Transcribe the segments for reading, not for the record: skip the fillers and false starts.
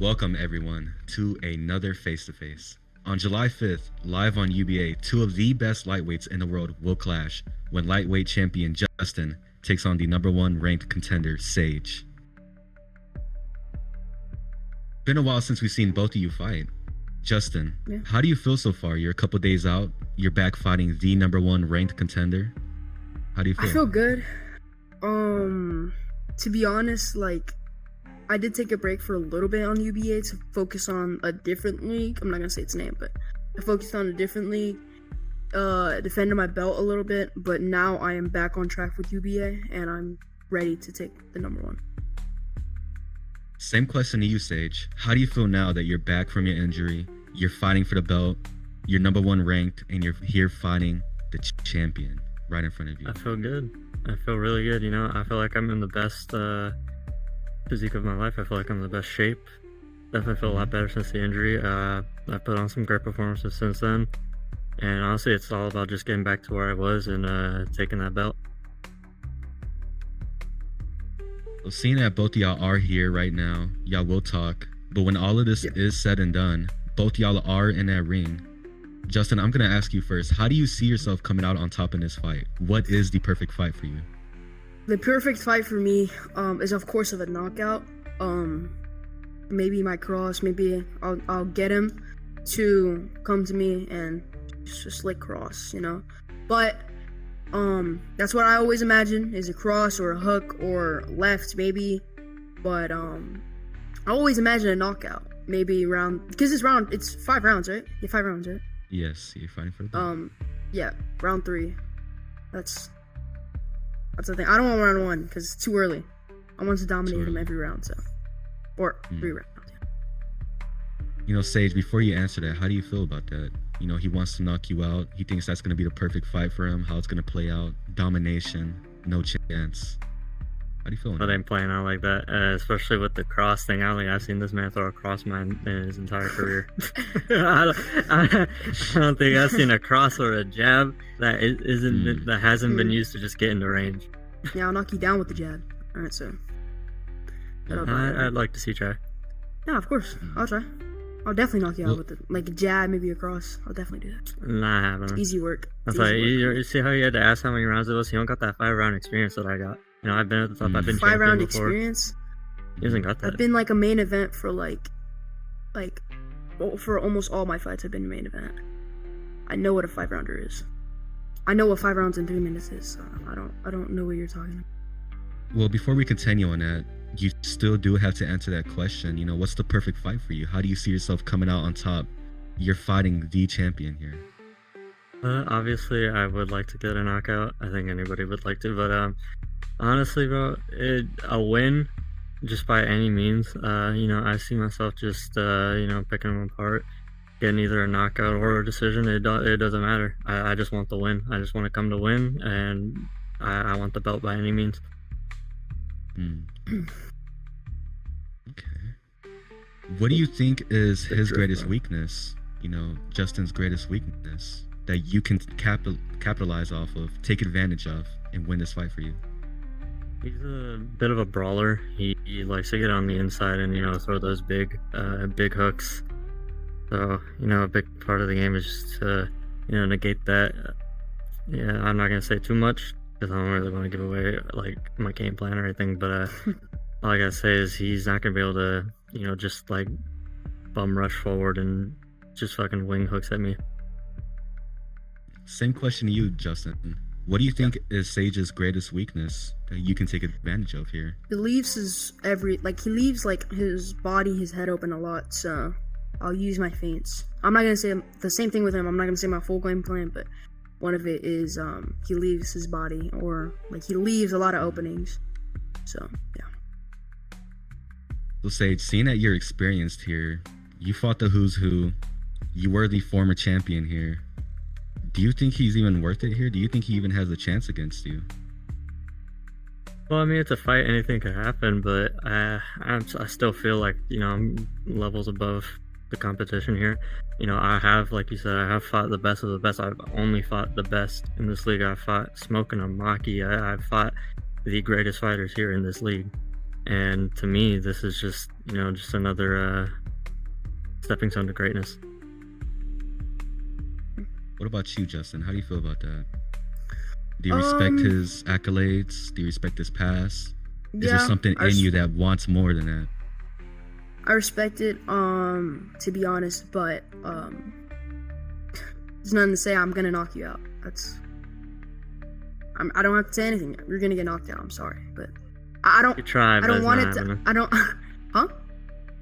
Welcome everyone to another face-to-face. On July 5th, live on UBA, two of the best lightweights in the world will clash when lightweight champion Justin takes on the #1 ranked contender Sage. Been a while since we've seen both of you fight. Justin, How do you feel so far? You're a couple days out, you're back fighting the #1 ranked contender. How do you feel? I feel good. To be honest, I did take a break for a little bit on UBA to focus on a different league. I'm not gonna say its name, but I focused on a different league, defended my belt a little bit, but now I am back on track with UBA and I'm ready to take the #1. Same question to you, Sage. How do you feel now that you're back from your injury, you're fighting for the belt, you're #1 ranked, and you're here fighting the champion right in front of you? I feel good. I feel really good. I feel like I'm in the best physique of my life. I feel like I'm in the best shape. Definitely feel a lot better since the injury. I put on some great performances since then. And honestly, it's all about just getting back to where I was and taking that belt. Well, seeing that both of y'all are here right now, y'all will talk. But when all of this is said and done, both y'all are in that ring. Justin, I'm going to ask you first. How do you see yourself coming out on top in this fight? What is the perfect fight for you? The perfect fight for me is, of course, a knockout. Maybe my cross. Maybe I'll get him to come to me and just like cross, But that's what I always imagine, is a cross or a hook or left maybe. But I always imagine a knockout. Maybe because it's 5 rounds, right? Yeah, 5 rounds, right? Yes, you're fighting for the belt. Yeah, round 3. That's the thing. I don't want round 1 because it's too early. I want to dominate him every round, or 3 rounds. Sage, before you answer that, how do you feel about that? He wants to knock you out. He thinks that's going to be the perfect fight for him. How it's going to play out? Domination, no chance. How do you feel? But ain't playing out like that, especially with the cross thing. I don't think I've seen this man throw a cross in his entire career. I don't think I've seen a cross or a jab that hasn't been used to just get into range. Yeah, I'll knock you down with the jab. All right, so. I'd like to see try. Yeah, of course. I'll try. I'll definitely knock you out with a jab, maybe a cross. I'll definitely do that. Nah, happening. It's easy work. That's why you see how you had to ask how many rounds it was? He don't got that 5-round experience that I got. I've been at the top. I've been 5-round experience. He hasn't got that. I've been a main event for for almost all my fights. I've been main event. I know what a 5-rounder is. I know what 5 rounds in 3 minutes is. So I don't know what you're talking about. Well, before we continue on that, you still do have to answer that question. What's the perfect fight for you? How do you see yourself coming out on top? You're fighting the champion here. Obviously, I would like to get a knockout. I think anybody would like to, but honestly, bro, a win just by any means. I see myself just picking them apart, getting either a knockout or a decision. It doesn't matter. I just want the win. I just want to come to win, and I want the belt by any means. Okay. What do you think is his greatest weakness? Justin's greatest weakness that you can capitalize off of, take advantage of, and win this fight for you? He's a bit of a brawler. He likes to get on the inside and throw those big hooks. So a big part of the game is just to negate that. Yeah, I'm not gonna say too much because I don't really want to give away my game plan or anything. But all I gotta say is he's not gonna be able to just bum rush forward and just fucking wing hooks at me. Same question to you, Justin. What do you think is Sage's greatest weakness that you can take advantage of here? He leaves his his body, his head open a lot, so I'll use my feints. I'm not gonna say the same thing with him. I'm not gonna say my full game plan, but one of it is he leaves his body, or he leaves a lot of openings. So yeah. So Sage, seeing that you're experienced here, you fought the who's who, you were the former champion here. Do you think he's even worth it here? Do you think he even has a chance against you? Well, I mean, it's a fight. Anything could happen, but I still feel like, I'm levels above the competition here. I have, like you said, I have fought the best of the best. I've only fought the best in this league. I've fought Smoke and Amaki. I've fought the greatest fighters here in this league. And to me, this is just just another stepping stone to greatness. What about you, Justin? How do you feel about that? Do you respect his accolades? Do you respect his past? Is there something in you that wants more than that? I respect it, to be honest, but there's nothing to say. I'm gonna knock you out. I don't have to say anything. You're gonna get knocked out. I'm sorry, but I don't. You try, but I don't it's want not it to. happening. I don't. Huh?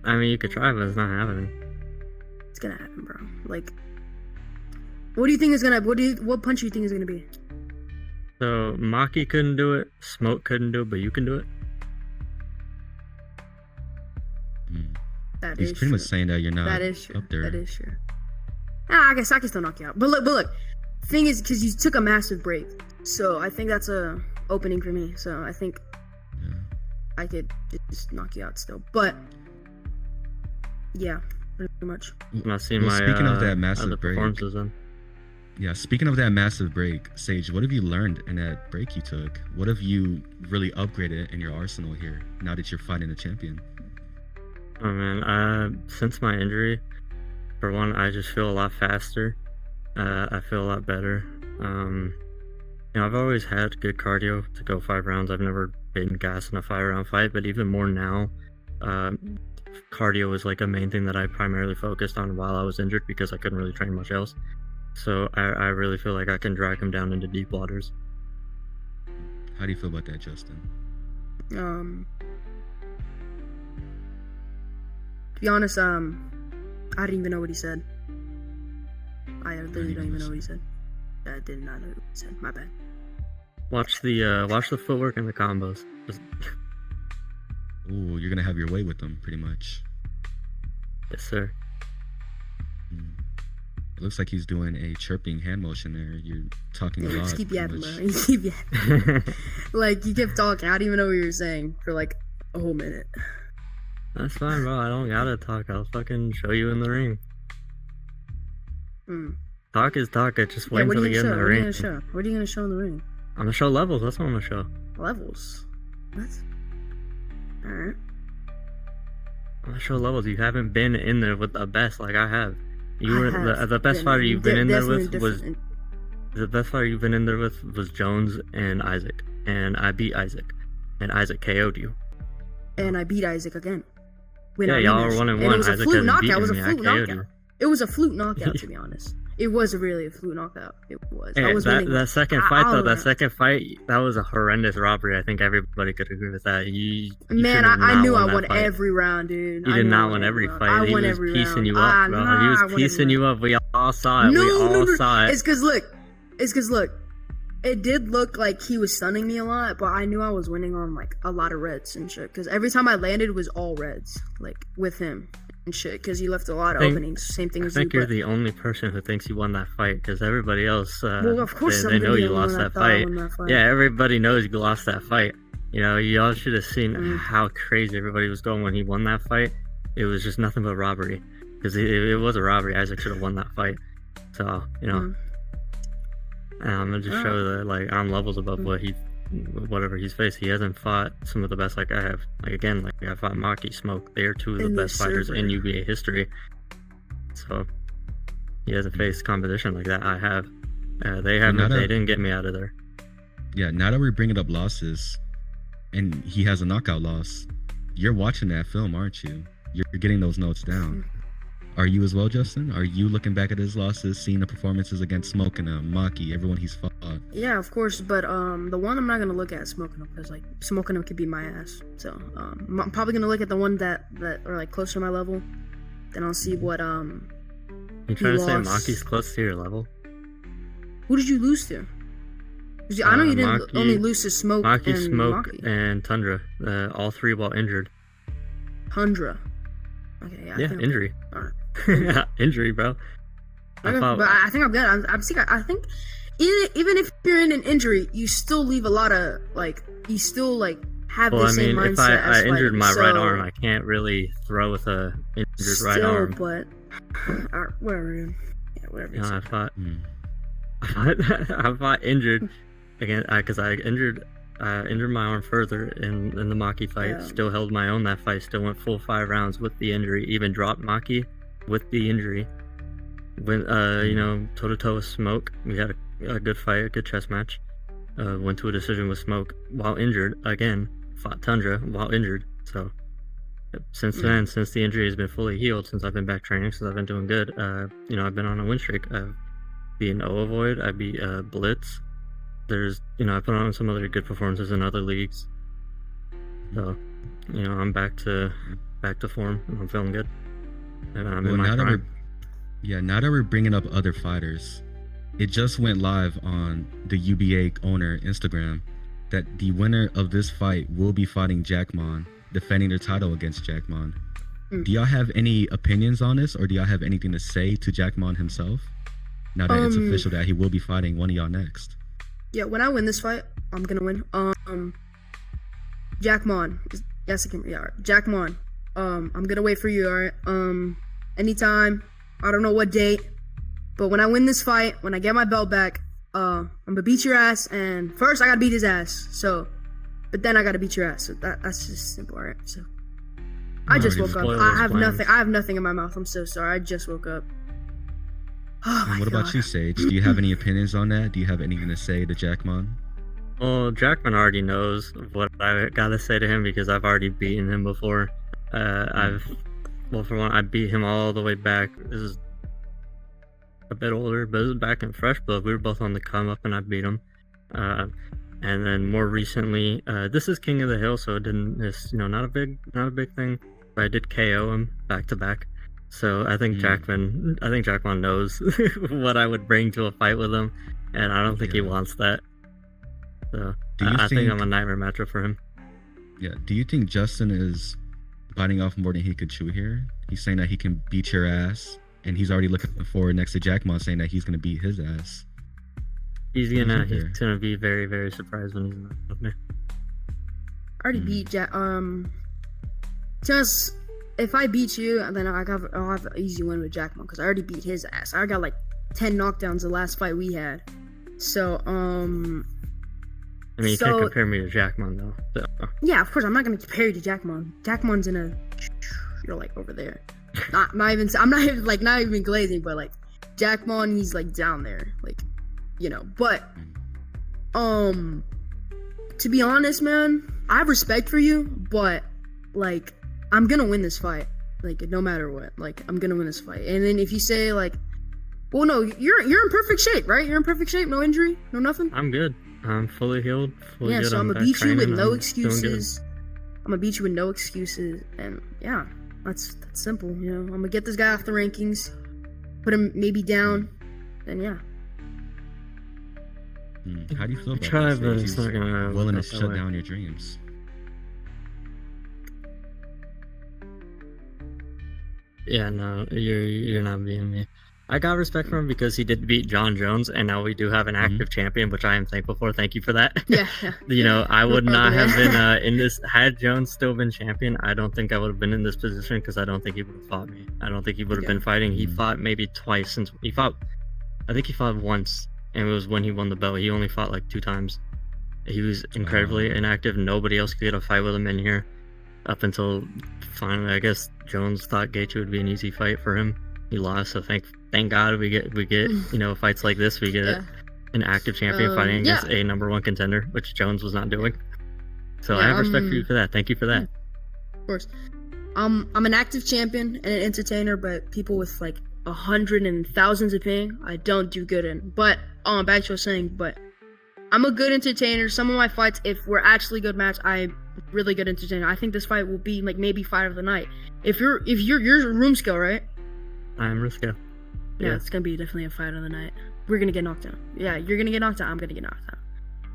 I mean, you could try, but it's not happening. It's gonna happen, bro. Like, what do you think is gonna? What punch do you think is gonna be? So Maki couldn't do it, Smoke couldn't do it, but you can do it. That He's is pretty much true. saying that you're not That is true. up there. That is true. I guess I can still knock you out. But look. Thing is, because you took a massive break, so I think that's a opening for me. So I think I could just knock you out still. But yeah, pretty much. I'm not seeing Well, my speaking of that other massive break, performances then. yeah, speaking of that massive break, Sage, what have you learned in that break you took? What have you really upgraded in your arsenal here now that you're fighting the champion? Oh man, since my injury, for one, I just feel a lot faster. I feel a lot better. I've always had good cardio to go 5 rounds. I've never been gassed in a 5-round fight, but even more now, cardio was like a main thing that I primarily focused on while I was injured because I couldn't really train much else. So I really feel like I can drag him down into deep waters. How do you feel about that, Justin? To be honest, I didn't even know what he said. I literally don't even know what he said. I did not know what he said. My bad. Watch the footwork and the combos. Ooh, you're gonna have your way with them, pretty much. Yes, sir. It looks like he's doing a chirping hand motion there. You're talking a lot. Just keep pretty yapping, much. bro. You keep yapping. Like, you kept talking. I didn't even know what you were saying for like a whole minute. That's fine, bro. I don't gotta talk. I'll fucking show you in the ring. Talk is talk. I just wait until we get in the ring. What are you gonna show in the ring? I'm gonna show levels. That's what I'm gonna show. Levels. What? Alright. I'm gonna show levels. You haven't been in there with the best like I have. You I were have the best been fighter you've been in there definitely with was different. the best fighter you've been in there with was Jones and Isaac, and I beat Isaac, and Isaac KO'd you. And I beat Isaac again. Yeah, y'all are 1-1. It was a Isaac fluke hasn't knockout. beaten It was a me. I fluke KO'd knockout. you. It was a fluke knockout, to be honest. It was really a fluke knockout. It was. Hey, I was winning. that second fight though, that second fight, that was a horrendous robbery. I think everybody could agree with that. You Man, should have I not knew I that won fight. every round, dude. He I did knew I not won win every round. fight. I He won was every piecing round. you up, bro. He I was won every piecing you up. We all saw it. No, we all no. saw it. It's because look, it did look like he was stunning me a lot, but I knew I was winning on like a lot of reds and shit. Because every time I landed was all reds, like with him and shit. Because he left a lot of openings. Same thing as you. I think you're the only person who thinks you won that fight, because everybody else, well, of course, they know you lost that fight. Yeah, everybody knows you lost that fight. You know, y'all should have seen how crazy everybody was going when he won that fight. It was just nothing but robbery, because it was a robbery. Isaac should have won that fight. So, you know, and I'm gonna just show that like I'm levels above whatever he's faced. He hasn't fought some of the best like I have. Like again, like I fought Maki, Smoke. They are two of the best fighters in UBA history. So he hasn't faced competition like that. I have. They haven't. They didn't get me out of there. Yeah, now that we're bringing up losses, and he has a knockout loss, you're watching that film, aren't you? You're getting those notes down. Are you as well, Justin? Are you looking back at his losses, seeing the performances against Smoke and Maki, everyone he's fought? Yeah, of course, but the one I'm not gonna look at Smoking him, because like Smoking him could beat my ass. So I'm probably gonna look at the one that are like closer to my level. Then I'll see what You trying to say Maki's close to your level? Who did you lose to? I know you didn't only lose to Smoke Maki, and Smoke, Maki. and Tundra. All three while injured. Tundra. Okay, yeah. Yeah, injury. Alright. Yeah, injury, bro. But I think I'm good. I think even if you're in an injury, you still leave a lot of like you still like have the same mindset. If I injured my right arm, I can't really throw with a injured right arm. But whatever. Yeah, whatever. You know, I fought injured again because I injured injured my arm further in the Maki fight. Yeah. Still held my own that fight. Still went full 5 rounds with the injury. Even dropped Maki with the injury. Went toe to toe with Smoke. We had a good fight, a good chess match. Went to a decision with Smoke while injured. Again, fought Tundra while injured. So since then, since the injury has been fully healed, since I've been back training, since I've been doing good, I've been on a win streak. I've beaten Void, I beat Blitz. There's, I put on some other good performances in other leagues. So, I'm back to form. And I'm feeling good. And I'm in my prime. Now that we're bringing up other fighters, it just went live on the UBA owner Instagram that the winner of this fight will be fighting Jackmon, defending their title against Jackmon. Do y'all have any opinions on this, or do y'all have anything to say to Jackmon himself? Now that it's official that he will be fighting one of y'all next. Yeah, when I win this fight, I'm gonna win. Jackmon. Yes, I can. Yeah, right. Jackmon. I'm gonna wait for you. All right. Anytime. I don't know what date, but when I win this fight, when I get my belt back, I'm gonna beat your ass. And first, I gotta beat his ass. So, but then I gotta beat your ass. So that's just simple, all right? So, I just woke up. I have nothing. I have nothing in my mouth. I'm so sorry. I just woke up. Oh and what about you, Sage? Do you have any opinions on that? Do you have anything to say to Jackmon? Well, Jackman already knows what I gotta say to him because I've already beaten him before. For one, I beat him all the way back. This is a bit older, but this is back in Fresh Blood. We were both on the come up, and I beat him. And then more recently, this is King of the Hill, so it didn't. It's not a big thing. But I did KO him back to back. So I think Jackman knows what I would bring to a fight with him, and I don't think he wants that. So I think I'm a nightmare matchup for him. Yeah. Do you think Justin is biting off more than he could chew here? He's saying that he can beat your ass, and he's already looking forward next to Jackmon saying that he's gonna beat his ass. He's gonna be very, very surprised when he's not with me. I already beat Jack. Just if I beat you, then I'll have an easy win with Jackmon because I already beat his ass. I got like 10 knockdowns the last fight we had. So I mean, you can't compare me to Jackmon though. So. Yeah, of course I'm not gonna compare you to Jackmon. Jackmon's in a, you're like over there. I'm not even glazing, but like Jackmon, he's like down there, like, But to be honest, man, I have respect for you, but like I'm gonna win this fight, like no matter what. Like I'm gonna win this fight. And then if you say like, well, no, you're in perfect shape, right? You're in perfect shape, no injury, no nothing. I'm good. I'm fully healed. Fully good. So I'm gonna beat you with no excuses. I'm gonna beat you with no excuses, and yeah, that's simple. I'm gonna get this guy off the rankings, put him maybe down, then yeah. How do you feel about this? He's willing to shut down your dreams. Yeah, no, you're not beating me. I got respect for him because he did beat John Jones, and now we do have an active champion, which I am thankful for. Thank you for that. Yeah. I would not have been in this had Jones still been champion. I don't think I would have been in this position because I don't think he would have fought me. I don't think he would have been fighting. He fought maybe twice since he fought. I think he fought once, and it was when he won the belt. He only fought like 2 times. He was incredibly inactive. Nobody else could get a fight with him in here up until finally. I guess Jones thought Gaethje would be an easy fight for him. He lost, so thank God we get fights like this. We get an active champion fighting against a #1 contender, which Jones was not doing. So I have respect for you for that. Thank you for that. Of course. I'm an active champion and an entertainer, but people with like 100 and thousands of ping, I don't do good in. But back to what I was saying, but I'm a good entertainer. Some of my fights, if we're actually good match, I'm really good entertainer. I think this fight will be like maybe fight of the night. If you're room skill, right? I'm Risco. Yeah, it's gonna be definitely a fight of the night. We're gonna get knocked out. Yeah, you're gonna get knocked out. I'm gonna get knocked out.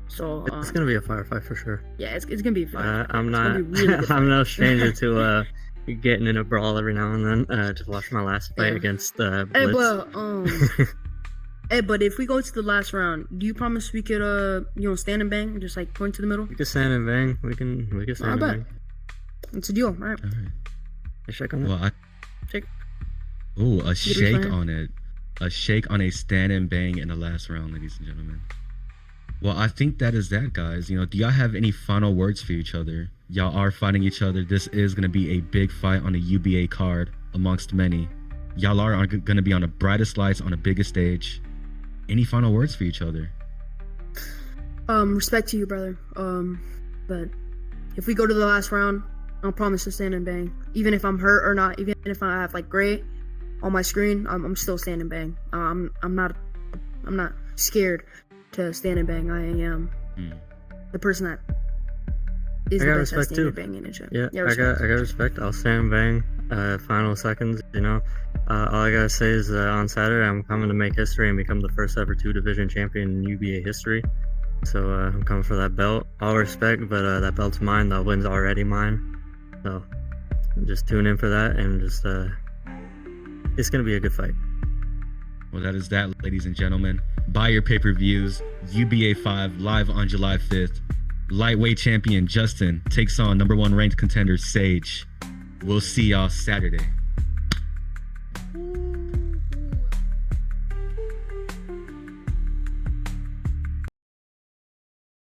So it's gonna be a firefight for sure. Yeah, it's gonna be a fight. I'm no stranger to getting in a brawl every now and then. Just watched my last fight against Blitz. But if we go to the last round, do you promise we could stand and bang, just like point to the middle? We can stand and bang. We can stand and bang. It's a deal. All right. A shake on it. Shake. Ooh, a shake on it. A shake on a stand and bang in the last round, ladies and gentlemen. Well, I think that is that, guys. You know, do y'all have any final words for each other? Y'all are fighting each other. This is going to be a big fight on the UBA card amongst many. Y'all are going to be on the brightest lights on the biggest stage. Any final words for each other? Respect to you, brother. But if we go to the last round, I'll promise to stand and bang. Even if I'm hurt or not, even if I have like gray on my screen, I'm still stand and bang. I'm not scared to stand and bang. I am the person that is I the got best at respect standing too. and banging and shit. Yeah, respect. I got respect. I'll stand and bang. Final seconds, you know. All I gotta say is on Saturday I'm coming to make history and become the first ever 2-division champion in UBA history. So I'm coming for that belt. All respect, but that belt's mine. That win's already mine. So just tune in for that, and just it's gonna be a good fight. Well, that is that, ladies and gentlemen. Buy your pay-per-views. UBA 5 live on July 5th. Lightweight champion Justin takes on #1 ranked contender Sage. We'll see y'all Saturday.